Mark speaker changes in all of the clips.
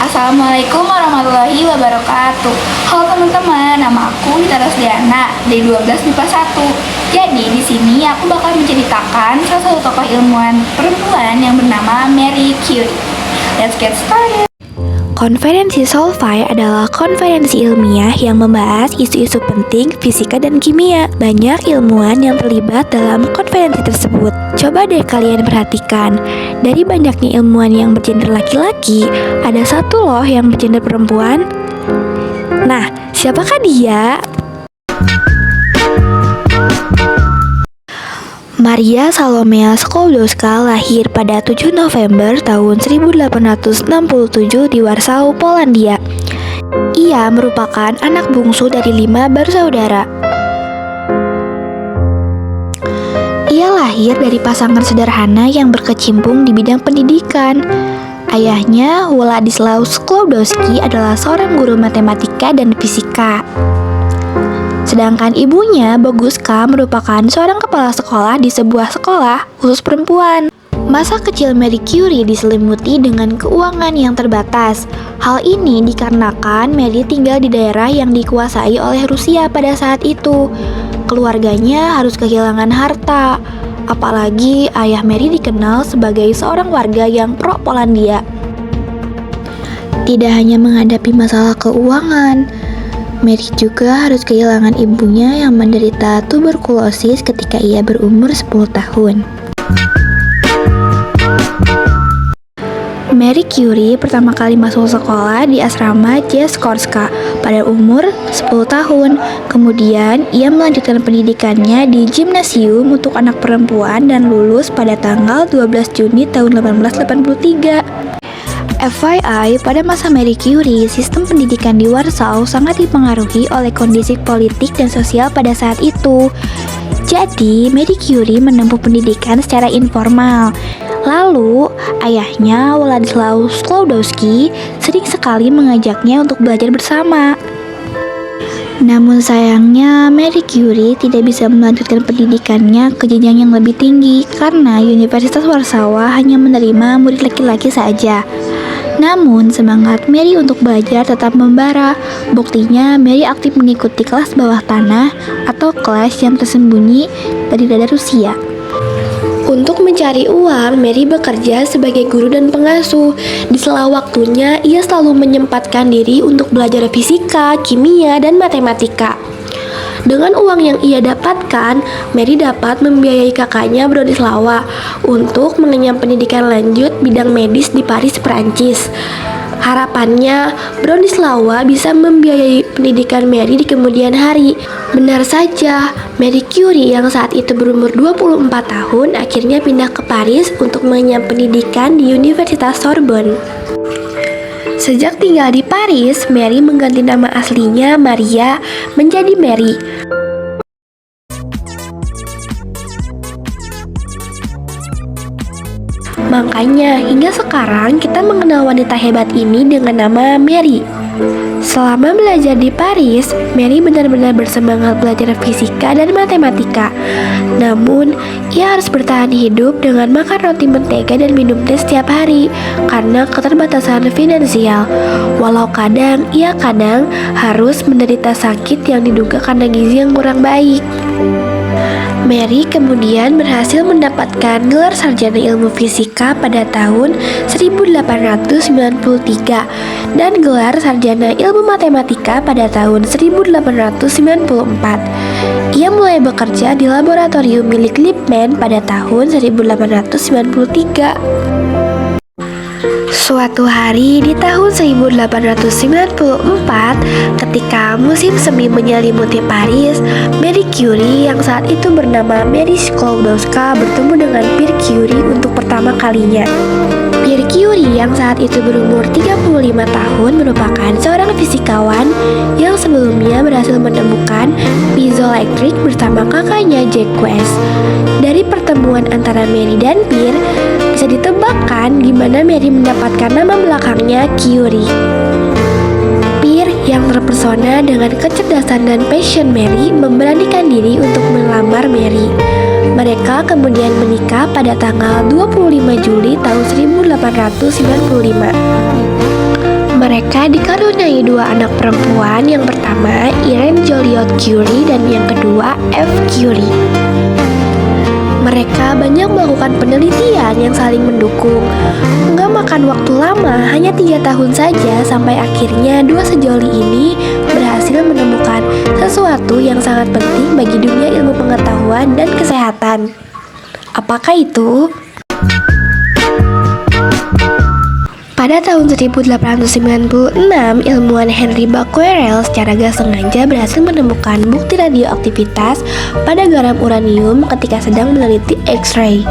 Speaker 1: Assalamualaikum warahmatullahi wabarakatuh. Halo teman-teman, nama aku Nita Rosdiana dari 12 MIPA 1. Jadi di sini aku bakal menceritakan salah satu tokoh ilmuwan perempuan yang bernama Marie Curie. Let's get started.
Speaker 2: Konferensi Solvay adalah konferensi ilmiah yang membahas isu-isu penting fisika dan kimia. Banyak ilmuwan yang terlibat dalam konferensi tersebut. Coba deh kalian perhatikan, dari banyaknya ilmuwan yang bergender laki-laki, ada satu loh yang bergender perempuan. Nah, siapakah dia? Maria Salomea Skłodowska lahir pada 7 November tahun 1867 di Warsaw, Polandia. Ia merupakan anak bungsu dari 5 bersaudara. Ia lahir dari pasangan sederhana yang berkecimpung di bidang pendidikan. Ayahnya, Władysław Skłodowski, adalah seorang guru matematika dan fisika. Sedangkan ibunya, Boguska, merupakan seorang kepala sekolah di sebuah sekolah khusus perempuan. Masa kecil Marie Curie diselimuti dengan keuangan yang terbatas. Hal ini dikarenakan Marie tinggal di daerah yang dikuasai oleh Rusia pada saat itu. Keluarganya harus kehilangan harta. Apalagi ayah Marie dikenal sebagai seorang warga yang pro-Polandia. Tidak hanya menghadapi masalah keuangan, Marie juga harus kehilangan ibunya yang menderita tuberkulosis ketika ia berumur 10 tahun. Marie Curie pertama kali masuk sekolah di asrama Jaskorska pada umur 10 tahun. Kemudian, ia melanjutkan pendidikannya di gimnasium untuk anak perempuan dan lulus pada tanggal 12 Juni tahun 1883. FYI, pada masa Marie Curie, sistem pendidikan di Warsaw sangat dipengaruhi oleh kondisi politik dan sosial pada saat itu. Jadi, Marie Curie menempuh pendidikan secara informal. Lalu, ayahnya, Władysław Skłodowski, sering sekali mengajaknya untuk belajar bersama. Namun sayangnya, Marie Curie tidak bisa melanjutkan pendidikannya ke jenjang yang lebih tinggi karena Universitas Warsawa hanya menerima murid laki-laki saja. Namun, semangat Marie untuk belajar tetap membara. Buktinya, Marie aktif mengikuti kelas bawah tanah atau kelas yang tersembunyi dari radar Rusia. Untuk mencari uang, Marie bekerja sebagai guru dan pengasuh. Di sela waktunya, ia selalu menyempatkan diri untuk belajar fisika, kimia, dan matematika. Dengan uang yang ia dapatkan, Marie dapat membiayai kakaknya Bronislawa untuk mengenyam pendidikan lanjut bidang medis di Paris, Perancis. Harapannya, Bronislawa bisa membiayai pendidikan Marie di kemudian hari. Benar saja, Marie Curie yang saat itu berumur 24 tahun akhirnya pindah ke Paris untuk mengenyam pendidikan di Universitas Sorbonne. Sejak tinggal di Paris, Marie mengganti nama aslinya Maria menjadi Mary. Makanya hingga sekarang kita mengenal wanita hebat ini dengan nama Marie. Selama belajar di Paris, Marie benar-benar bersemangat belajar fisika dan matematika. Namun, ia harus bertahan hidup dengan makan roti mentega dan minum teh setiap hari karena keterbatasan finansial. Walau ia kadang harus menderita sakit yang diduga karena gizi yang kurang baik. Marie kemudian berhasil mendapatkan gelar sarjana ilmu fisika pada tahun 1893 dan gelar sarjana ilmu matematika pada tahun 1894. Ia mulai bekerja di laboratorium milik Lippmann pada tahun 1893. Suatu hari di tahun 1894, ketika musim semi menyelimuti Paris, Marie Curie yang saat itu bernama Marie Skłodowska bertemu dengan Pierre Curie untuk pertama kalinya. Pierre Curie yang saat itu berumur 35 tahun merupakan seorang fisikawan yang sebelumnya berhasil menemukan piezoelektrik bersama kakaknya Jacques. Dari pertemuan antara Marie dan Pierre, bisa ditebakkan gimana Marie mendapatkan nama belakangnya Curie. Pierre yang terpesona dengan kecerdasan dan passion Marie memberanikan diri untuk melamar Marie. Mereka kemudian menikah pada tanggal 25 Juli tahun 1895. Mereka dikaruniai dua anak perempuan, yang pertama Irene Joliot Curie dan yang kedua F. Curie. Mereka banyak melakukan penelitian yang saling mendukung. Nggak makan waktu lama, hanya 3 tahun saja, sampai akhirnya dua sejoli ini berhasil menemukan sesuatu yang sangat penting bagi dunia ilmu pengetahuan dan kesehatan. Apakah itu? Pada tahun 1896, ilmuwan Henry Becquerel secara gak sengaja berhasil menemukan bukti radioaktivitas pada garam uranium ketika sedang meneliti X-ray.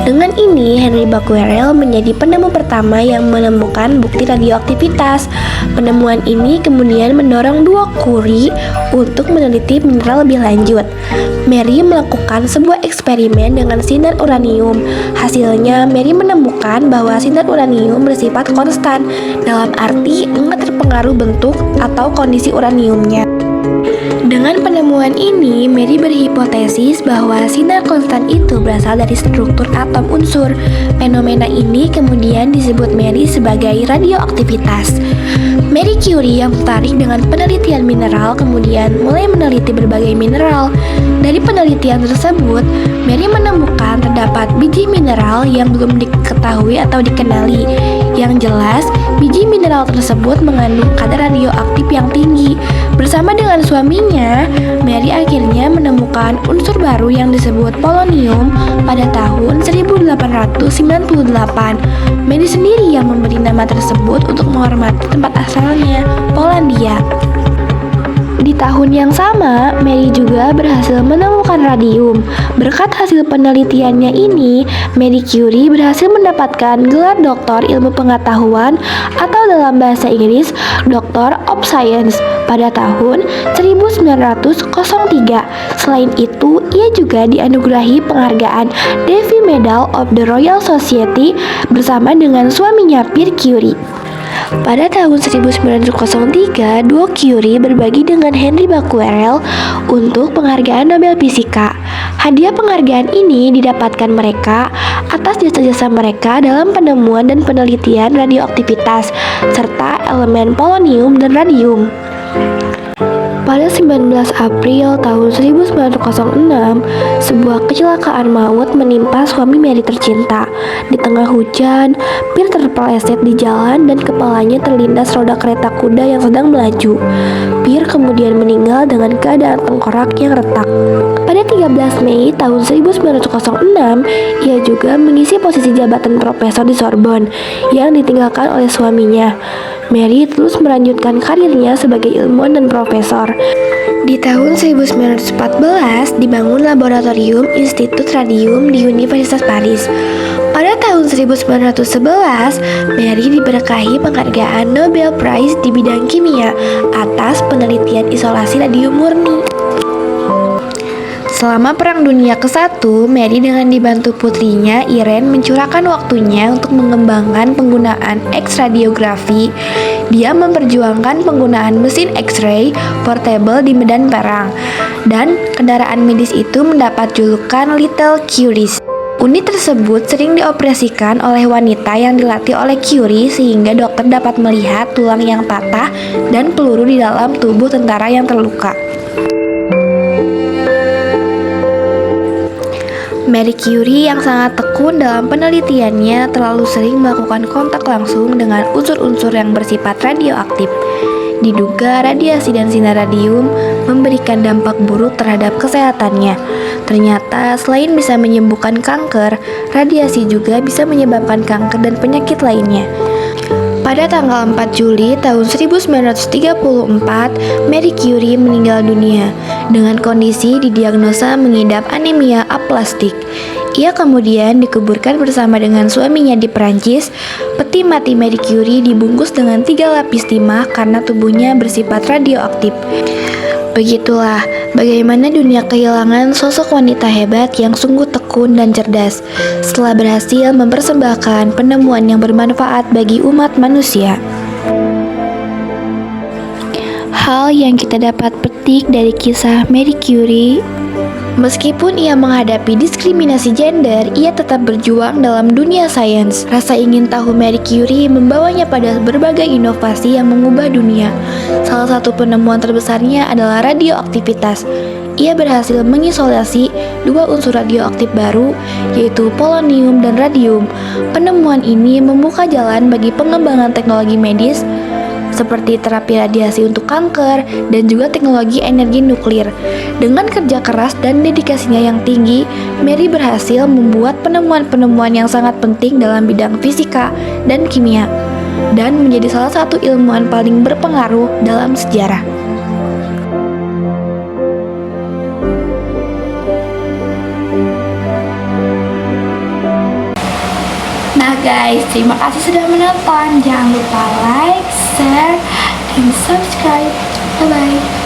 Speaker 2: Dengan ini, Henry Becquerel menjadi penemu pertama yang menemukan bukti radioaktivitas. Penemuan ini kemudian mendorong dua Curie untuk meneliti mineral lebih lanjut. Mary melakukan sebuah eksperimen dengan sinar uranium. Hasilnya, Mary menemukan bahwa sinar uranium bersifat konstan, dalam arti enggak terpengaruh bentuk atau kondisi uraniumnya. Dengan penemuan ini, Mary berhipotesis bahwa sinar konstan itu berasal dari struktur atom unsur. Fenomena ini kemudian disebut Mary sebagai radioaktivitas. Marie Curie yang tertarik dengan penelitian mineral kemudian mulai meneliti berbagai mineral. Dari penelitian tersebut, Mary menemukan terdapat biji mineral yang belum diketahui atau dikenali. Yang jelas, biji mineral tersebut mengandung kadar radioaktif yang tinggi. Bersama dengan suaminya, Mary akhirnya menemukan unsur baru yang disebut polonium pada tahun 1898. Mary sendiri yang memberi nama tersebut untuk menghormati tempat asalnya, Polandia. Di tahun yang sama, Mary juga berhasil menemukan radium. Berkat hasil penelitiannya ini, Marie Curie berhasil mendapatkan gelar Doktor Ilmu Pengetahuan atau dalam bahasa Inggris Doctor of Science pada tahun 1903. Selain itu, ia juga dianugerahi penghargaan Davy Medal of the Royal Society bersama dengan suaminya Pierre Curie. Pada tahun 1903, dua Curie berbagi dengan Henry Becquerel untuk penghargaan Nobel Fisika. Hadiah penghargaan ini didapatkan mereka atas jasa-jasa mereka dalam penemuan dan penelitian radioaktivitas serta elemen polonium dan radium. Pada 19 April tahun 1906, sebuah kecelakaan maut menimpa suami Mary tercinta. Di tengah hujan, Pierre terpeleset di jalan dan kepalanya terlindas roda kereta kuda yang sedang melaju. Pierre kemudian meninggal dengan keadaan tengkorak yang retak. Pada 13 Mei tahun 1906, ia juga mengisi posisi jabatan profesor di Sorbonne yang ditinggalkan oleh suaminya. Mary terus melanjutkan karirnya sebagai ilmuwan dan profesor. Di tahun 1914 dibangun laboratorium Institut Radium di Universitas Paris. Pada tahun 1911, Mary diberkahi penghargaan Nobel Prize di bidang kimia atas penelitian isolasi radium murni. Selama Perang Dunia ke-1, Mary dengan dibantu putrinya Irene mencurahkan waktunya untuk mengembangkan penggunaan X-radiografi. Dia memperjuangkan penggunaan mesin X-ray portable di medan perang, dan kendaraan medis itu mendapat julukan Little Curies. Unit tersebut sering dioperasikan oleh wanita yang dilatih oleh Curie sehingga dokter dapat melihat tulang yang patah dan peluru di dalam tubuh tentara yang terluka. Marie Curie yang sangat tekun dalam penelitiannya terlalu sering melakukan kontak langsung dengan unsur-unsur yang bersifat radioaktif. Diduga radiasi dan sinar radium memberikan dampak buruk terhadap kesehatannya. Ternyata selain bisa menyembuhkan kanker, radiasi juga bisa menyebabkan kanker dan penyakit lainnya. Pada tanggal 4 Juli tahun 1934, Marie Curie meninggal dunia dengan kondisi didiagnosa mengidap anemia aplastik. Ia kemudian dikuburkan bersama dengan suaminya di Perancis. Peti mati Marie Curie dibungkus dengan 3 lapis timah karena tubuhnya bersifat radioaktif. Begitulah bagaimana dunia kehilangan sosok wanita hebat yang sungguh tekun dan cerdas setelah berhasil mempersembahkan penemuan yang bermanfaat bagi umat manusia. Hal yang kita dapat petik dari kisah Marie Curie Meskipun ia menghadapi diskriminasi gender, ia tetap berjuang dalam dunia sains. Rasa ingin tahu Marie Curie membawanya pada berbagai inovasi yang mengubah dunia. Salah satu penemuan terbesarnya adalah radioaktivitas. Ia berhasil mengisolasi dua unsur radioaktif baru, yaitu polonium dan radium. Penemuan ini membuka jalan bagi pengembangan teknologi medis seperti terapi radiasi untuk kanker dan juga teknologi energi nuklir. Dengan kerja keras dan dedikasinya yang tinggi, Marie berhasil membuat penemuan-penemuan yang sangat penting dalam bidang fisika dan kimia, dan menjadi salah satu ilmuwan paling berpengaruh dalam sejarah.
Speaker 1: Nah guys, terima kasih sudah menonton. Jangan lupa like, share, and subscribe. Bye-bye.